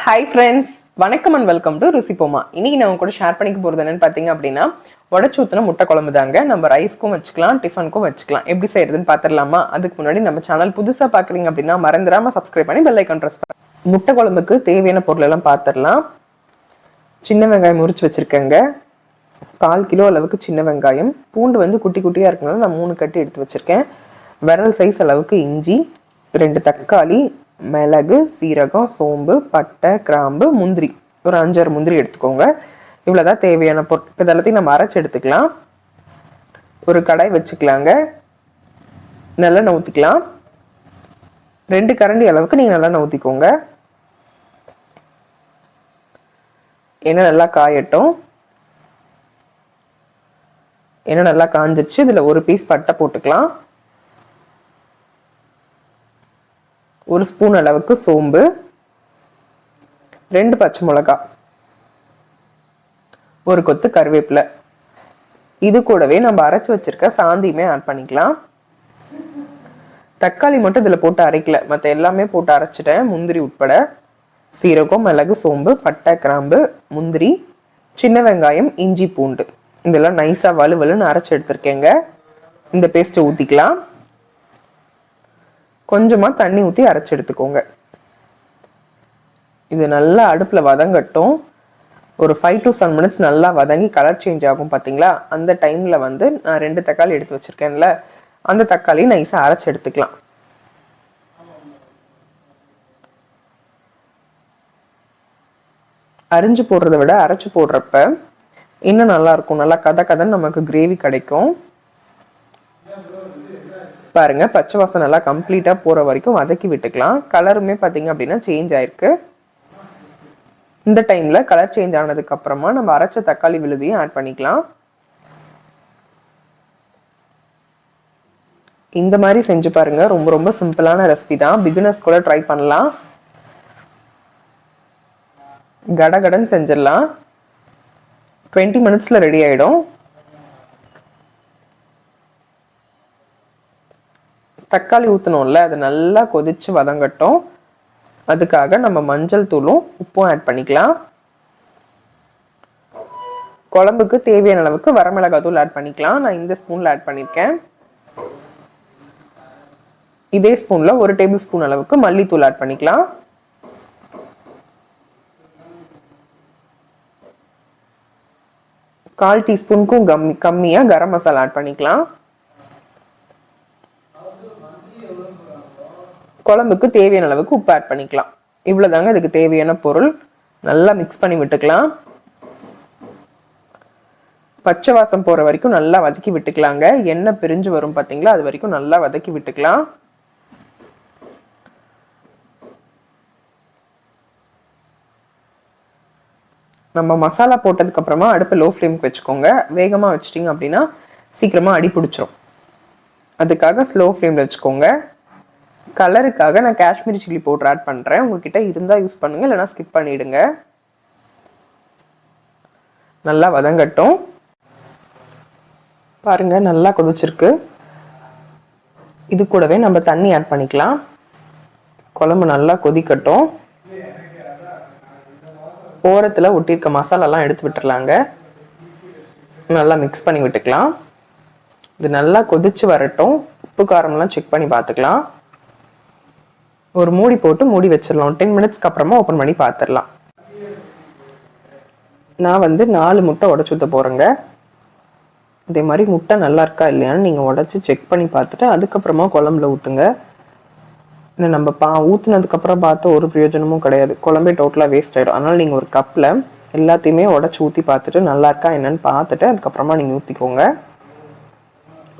Hi friends, வணக்கம் and welcome to ருசிப்போமா. இன்னைக்கு நான் கூட ஷேர் பண்ணிக்க போகிறது என்னன்னு பார்த்தீங்க அப்படின்னா, உடச்சு ஊற்றின முட்டை குழம்பு தாங்க. நம்ம ரைஸ்க்கும் வச்சுக்கலாம், டிஃபனுக்கும் வச்சுக்கலாம். எப்படி செய்யறதுன்னு பார்த்துடலாமா? அதுக்கு முன்னாடி நம்ம சேனல் புதுசாக பார்க்குறீங்க அப்படின்னா மறந்துடாமல் சப்ஸ்கிரைப் பண்ணி பெல் ஐக்கான் ப்ரெஸ் பண்ணி. முட்டை குழம்புக்கு தேவையான பொருள் எல்லாம் பார்த்துடலாம். சின்ன வெங்காயம் முறிச்சு வச்சுருக்கேங்க, 1/4 கிலோ அளவுக்கு சின்ன வெங்காயம். பூண்டு வந்து குட்டி குட்டியாக இருக்கனால நான் 3 கட்டி எடுத்து வச்சுருக்கேன். விரல் சைஸ் அளவுக்கு இஞ்சி, 2 தக்காளி, மிளகு, சீரகம், சோம்பு, பட்டை, கிராம்பு, முந்திரி, ஒரு 5-6 முந்திரி எடுத்துக்கோங்க. இவ்வளோதான் தேவையான பொருள். இப்போ இதெல்லாத்தையும் நம்ம அரைச்சி எடுத்துக்கலாம். ஒரு கடாய் வச்சுக்கலாங்க, நல்லெண்ணெய் ஊற்றிக்கலாம். 2 கரண்டி அளவுக்கு நீங்கள் நல்லெண்ணெய் ஊற்றிக்கோங்க. எண்ணெய் நல்லா காயட்டும். எண்ணெய் நல்லா காஞ்சிச்சு. இதில் ஒரு பீஸ் பட்டை போட்டுக்கலாம். 1 ஸ்பூன் அளவுக்கு சோம்பு, 2 பச்சை மிளகாய், ஒரு கொத்து கருவேப்பிலை. இது கூடவே நம்ம அரைச்சி வச்சிருக்க சாந்தியுமே ஆட் பண்ணிக்கலாம். தக்காளி மட்டும் இதில் போட்டு அரைக்கல, மற்ற எல்லாமே போட்டு அரைச்சிட்டேன், முந்திரி உட்பட. சீரகம், மிளகு, சோம்பு, பட்டை, கிராம்பு, முந்திரி, சின்ன வெங்காயம், இஞ்சி, பூண்டு இதெல்லாம் நைஸாக வலுவலுன்னு அரைச்சி எடுத்திருக்கேங்க. இந்த பேஸ்ட்டை ஊற்றிக்கலாம். கொஞ்சமாக தண்ணி ஊற்றி அரைச்சி எடுத்துக்கோங்க. இது நல்லா அடுப்பில் வதங்கட்டும். ஒரு 5 to 7 minutes நல்லா வதங்கி கலர் சேஞ்ச் ஆகும் பார்த்தீங்களா? அந்த டைமில் வந்து நான் 2 தக்காளி எடுத்து வச்சுருக்கேன்ல, அந்த தக்காளி நைஸாக அரைச்சி எடுத்துக்கலாம். அரிஞ்சு போடுறத விட அரைச்சி போடுறப்ப இன்னும் நல்லாயிருக்கும். நல்லா கதன்னு நமக்கு கிரேவி கிடைக்கும். பாருங்க, பச்சை வாசம் நல்லா கம்ப்ளீட்டா போற வரைக்கும் வதக்கி விட்டுக்கலாம். கலருமே பாத்தீங்க அப்படின்னா சேஞ்ச் ஆயிருக்கு. இந்த டைம்ல கலர் சேஞ்ச் ஆனதுக்கு அப்புறமா நம்ம அரைச்ச தக்காளி விழுதையும் ஆட் பண்ணிக்கலாம். இந்த மாதிரி செஞ்சு பாருங்க, ரொம்ப ரொம்ப சிம்பிளான ரெசிபி தான். பிகினர்ஸ் கூட ட்ரை பண்ணலாம். கடகடன் செஞ்சிடலாம். 20 minutesல ரெடி ஆயிடும். தக்காளி ஊற்றணும்ல, அது நல்லா கொதிச்சு வதங்கட்டும். அதுக்காக நம்ம மஞ்சள் தூளும் உப்பும் ஆட் பண்ணிக்கலாம். குழம்புக்கு தேவையான அளவுக்கு வரமிளகாய் தூள் ஆட் பண்ணிக்கலாம். நான் இந்த ஸ்பூன்ல ஆட் பண்ணியிருக்கேன். இதே ஸ்பூன்ல 1 டேபிள் ஸ்பூன் அளவுக்கு மல்லித்தூள் ஆட் பண்ணிக்கலாம். கால் டீஸ்பூனுக்கும் கம்மியா கரம் மசாலா ஆட் பண்ணிக்கலாம். குழம்புக்கு தேவையான அளவுக்கு உப்பு ஆட் பண்ணிக்கலாம். இவ்வளவுதாங்க இதுக்கு தேவையான பொருள். நல்லா மிக்ஸ் பண்ணி விட்டுக்கலாம். பச்சை வாசம் போற வரைக்கும் நல்லா வதக்கி விட்டுக்கலாங்க. எண்ணெய் பிரிஞ்சு வரும் பாத்தீங்களா, அது வரைக்கும் நல்லா வதக்கி விட்டுக்கலாம். நம்ம மசாலா போட்டதுக்கு அப்புறமா அடுப்பு லோ ஃப்ளேமுக்கு வச்சுக்கோங்க. வேகமா வச்சிட்டீங்க அப்படின்னா சீக்கிரமா அடி பிடிச்சிரும். அதுக்காக ஸ்லோ ஃப்ளேம்ல வச்சுக்கோங்க. கலருக்காக நான் காஷ்மீரி சில்லி பவுடர் ஆட் பண்ணுறேன். உங்ககிட்ட இருந்தால் யூஸ் பண்ணுங்க, இல்லைனா ஸ்கிப் பண்ணிடுங்க. நல்லா வதங்கட்டும். பாருங்க, நல்லா கொதிச்சிருக்கு. இது கூடவே நம்ம தண்ணி ஆட் பண்ணிக்கலாம். குழம்பு நல்லா கொதிக்கட்டும். ஓரத்தில் ஒட்டியிருக்க மசாலாலாம் எடுத்து விட்டுறலாங்க. நல்லா மிக்ஸ் பண்ணி விட்டுக்கலாம். இது நல்லா கொதிச்சு வரட்டும். உப்பு காரம்லாம் செக் பண்ணி பார்த்துக்கலாம். ஒரு மூடி போட்டு மூடி வச்சிடலாம். 10 minutesக்கு அப்புறமா ஓப்பன் பண்ணி பார்த்துடலாம். நான் வந்து 4 முட்டை உடச்சு ஊற்ற போகிறேங்க. இதே மாதிரி முட்டை நல்லா இருக்கா இல்லையான்னு நீங்கள் உடச்சி செக் பண்ணி பார்த்துட்டு அதுக்கப்புறமா குழம்புல ஊற்றுங்க. இன்னும் நம்ம ஊற்றுனதுக்கப்புறம் பார்த்து ஒரு பிரயோஜனமும் கிடையாது. குழம்பே டோட்டலாக வேஸ்ட் ஆகிடும். அதனால் நீங்கள் ஒரு கப்பில் எல்லாத்தையுமே உடச்சி ஊற்றி பார்த்துட்டு நல்லா இருக்கா என்னன்னு பார்த்துட்டு அதுக்கப்புறமா நீங்கள் ஊற்றிக்கோங்க.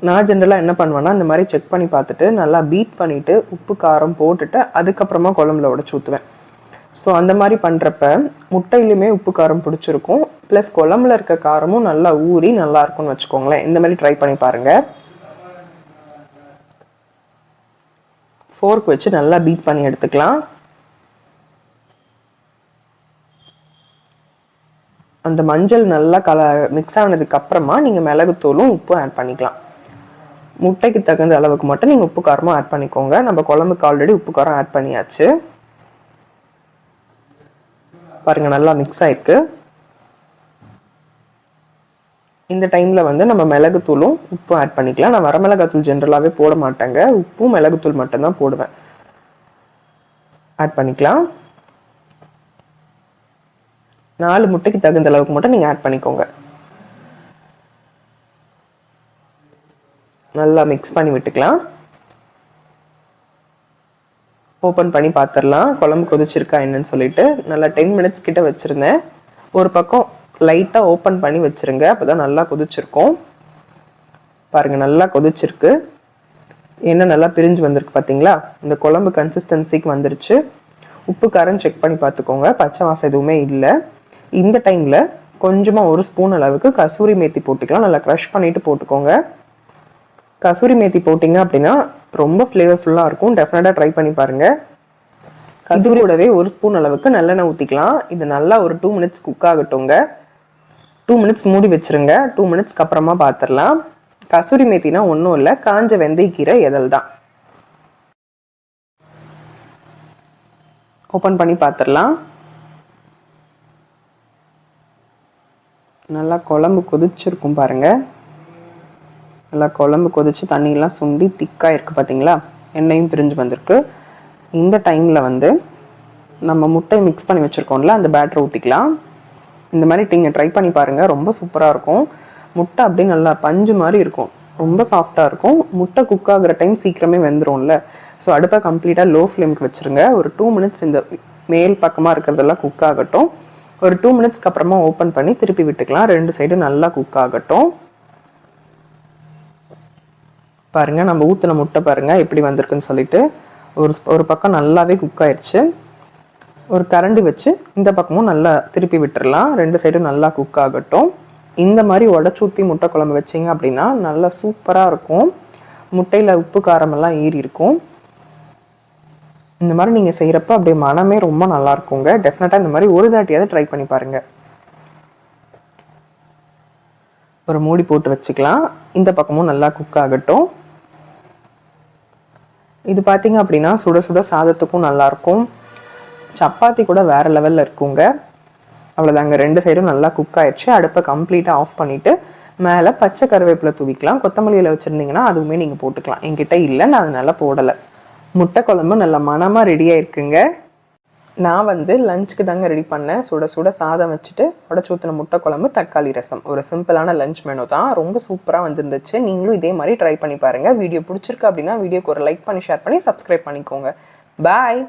நான் ஜென்ரலாக என்ன பண்ணுவேன்னா, இந்த மாதிரி செக் பண்ணி பார்த்துட்டு நல்லா பீட் பண்ணிவிட்டு உப்பு காரம் போட்டுட்டு அதுக்கப்புறமா குழம்புல உடச்சி ஊற்றுவேன். ஸோ அந்த மாதிரி பண்ணுறப்ப முட்டையிலுமே உப்பு காரம் பிடிச்சிருக்கும், ப்ளஸ் குழம்புல இருக்க காரமும் நல்லா ஊறி நல்லா இருக்கும்னு வச்சுக்கோங்களேன். இந்த மாதிரி ட்ரை பண்ணி பாருங்கள். ஃபோர்க் வச்சு நல்லா பீட் பண்ணி எடுத்துக்கலாம். அந்த மஞ்சள் நல்லா மிக்ஸ் ஆனதுக்கு அப்புறமா நீங்கள் மிளகுத்தூளும் உப்பும் ஆட் பண்ணிக்கலாம். முட்டைக்கு தகுந்த அளவுக்கு மட்டும் நீங்கள் உப்பு காரமும் ஆட் பண்ணிக்கோங்க. நம்ம குழம்புக்கு ஆல்ரெடி உப்பு காரம் ஆட் பண்ணியாச்சு. பாருங்கள் நல்லா மிக்ஸ் ஆயிருக்கு. இந்த டைமில் வந்து நம்ம மிளகுத்தூளும் உப்பும் ஆட் பண்ணிக்கலாம். நான் வரமிளகாத்தூள் ஜென்ரலாகவே போட மாட்டேங்க, உப்பும் மிளகுத்தூள் மட்டும்தான் போடுவேன். ஆட் பண்ணிக்கலாம். 4 முட்டைக்கு தகுந்த அளவுக்கு மட்டும் நீங்கள் ஆட் பண்ணிக்கோங்க. நல்லா மிக்ஸ் பண்ணி விட்டுக்கலாம். ஓப்பன் பண்ணி பார்த்துடலாம் குழம்பு கொதிச்சிருக்கா என்னன்னு சொல்லிட்டு. நல்லா 10 மினிட்ஸ் கிட்ட வச்சுருந்தேன். ஒரு பக்கம் லைட்டாக ஓப்பன் பண்ணி வச்சுருங்க, அப்போ தான் நல்லா கொதிச்சிருக்கும். பாருங்கள் நல்லா கொதிச்சிருக்கு. என்ன நல்லா பிரிஞ்சு வந்திருக்கு பார்த்தீங்களா? இந்த குழம்பு கன்சிஸ்டன்சிக்கு வந்துருச்சு. உப்பு காரம் செக் பண்ணி பார்த்துக்கோங்க, பச்சை வாசம் எதுவுமே இல்லை. இந்த டைமில் கொஞ்சமாக 1 ஸ்பூன் அளவுக்கு கசூரி மேத்தி போட்டுக்கலாம். நல்லா க்ரஷ் பண்ணிவிட்டு போட்டுக்கோங்க. கசூரி மேத்தி போட்டிங்க அப்படின்னா ரொம்ப ஃப்ளேவர்ஃபுல்லாக இருக்கும். டெஃபினட்டாக ட்ரை பண்ணி பாருங்கள். கசூரியோடவே 1 ஸ்பூன் அளவுக்கு நல்லெண்ணெய் ஊற்றிக்கலாம். இது நல்லா ஒரு 2 மினிட்ஸ் குக் ஆகட்டுங்க. 2 மினிட்ஸ் மூடி வச்சுருங்க. 2 மினிட்ஸ்க்கு அப்புறமா பார்த்துடலாம். கசூரி மேத்தினா ஒன்றும் இல்லை, காஞ்ச வெந்தயக்கீரை எதல் தான். ஓப்பன் பண்ணி பார்த்துடலாம். நல்லா குழம்பு கொதிச்சிருக்கும் பாருங்கள். நல்லா குழம்பு கொதிச்சு தண்ணியெல்லாம் சுண்டி திக்காக இருக்குது பார்த்தீங்களா? எண்ணெயும் பிரிஞ்சு வந்திருக்கு. இந்த டைமில் வந்து நம்ம முட்டையை மிக்ஸ் பண்ணி வச்சுருக்கோம்ல, அந்த பேட்டரை ஊற்றிக்கலாம். இந்த மாதிரி நீங்கள் ட்ரை பண்ணி பாருங்கள், ரொம்ப சூப்பராக இருக்கும். முட்டை அப்படியே நல்லா பஞ்சு மாதிரி இருக்கும், ரொம்ப சாஃப்டாக இருக்கும். முட்டை குக் ஆகிற டைம் சீக்கிரமே வெந்துடும்ல. ஸோ அடுப்பை கம்ப்ளீட்டாக லோ ஃப்ளேமுக்கு வச்சுருங்க. ஒரு 2 மினிட்ஸ் இந்த மேல் பக்கமாக இருக்கிறதெல்லாம் குக் ஆகட்டும். ஒரு 2 மினிட்ஸ்க்கு அப்புறமா ஓப்பன் பண்ணி திருப்பி விட்டுக்கலாம். 2 சைடு நல்லா குக் ஆகட்டும். பாருங்கள் நம்ம ஊற்றின முட்டை பாருங்கள் எப்படி வந்திருக்குன்னு சொல்லிட்டு. ஒரு பக்கம் நல்லாவே குக் ஆயிடுச்சு. ஒரு கரண்டி வச்சு இந்த பக்கமும் நல்லா திருப்பி விட்டுறலாம். 2 சைடும் நல்லா குக் ஆகட்டும். இந்த மாதிரி உடச்சூத்தி முட்டை குழம்பு வச்சிங்க அப்படின்னா நல்லா சூப்பராக இருக்கும். முட்டையில் உப்பு காரமெல்லாம் ஏறி இருக்கும். இந்த மாதிரி நீங்கள் செய்கிறப்ப அப்படியே மனமே ரொம்ப நல்லா இருக்குங்க. டெஃபினட்டாக இந்த மாதிரி ஒரு தாட்டியாவது ட்ரை பண்ணி பாருங்கள். ஒரு மூடி போட்டு வச்சுக்கலாம். இந்த பக்கமும் நல்லா குக் ஆகட்டும். இது பார்த்தீங்க அப்படின்னா சுட சுட சாதத்துக்கும் நல்லாயிருக்கும், சப்பாத்தி கூட வேறு லெவலில் இருக்குங்க. அவ்வளோதாங்க, 2 சைடும் நல்லா குக் ஆயிடுச்சு. அடுப்பை கம்ப்ளீட்டாக ஆஃப் பண்ணிவிட்டு மேலே பச்சை கருவேப்பிலை தூவிக்கலாம். கொத்தமல்லியில் வச்சுருந்தீங்கன்னா அதுவுமே நீங்கள் போட்டுக்கலாம். என்கிட்ட இல்லை, நான் அதனால போடலை. முட்டை குழம்பு நல்லா மனமாக ரெடியாக இருக்குங்க. நான் வந்து லஞ்சுக்கு தாங்க ரெடி பண்ணேன். சுட சுட சாதம் வச்சுட்டு உடச்சூத்தின முட்டை குழம்பு, தக்காளி ரசம். ஒரு சிம்பிளான லஞ்ச் மெனு தான், ரொம்ப சூப்பராக வந்துருந்துச்சு. நீங்களும் இதே மாதிரி ட்ரை பண்ணி பாருங்கள். வீடியோ பிடிச்சிருக்கு அப்படின்னா வீடியோக்கு ஒரு லைக் பண்ணி ஷேர் பண்ணி சப்ஸ்கிரைப் பண்ணிக்கோங்க. பாய்.